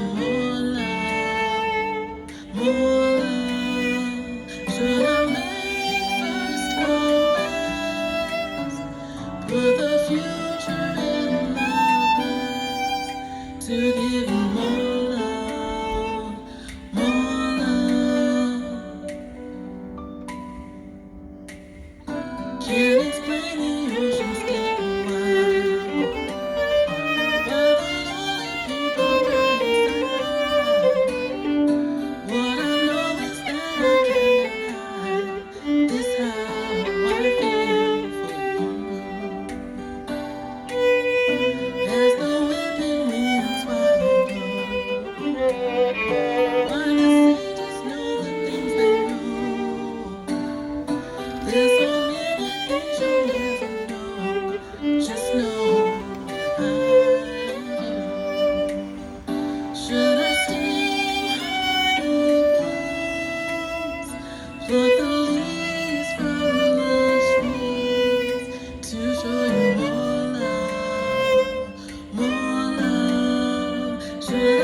more love, more love? Should I make first come last? Put the future in the past to give you more love, more love. Can't explain the ocean's getting wild. While the lonely people burn inside. What I know is that I cannot hide this how I feel for you. As the whipping winds swallow why the sages know the things they know. There's so many things you'll never know. Just know that I love you. Should I stay hiding place? Pluck the leaves from the trees to show you more love, more love. Should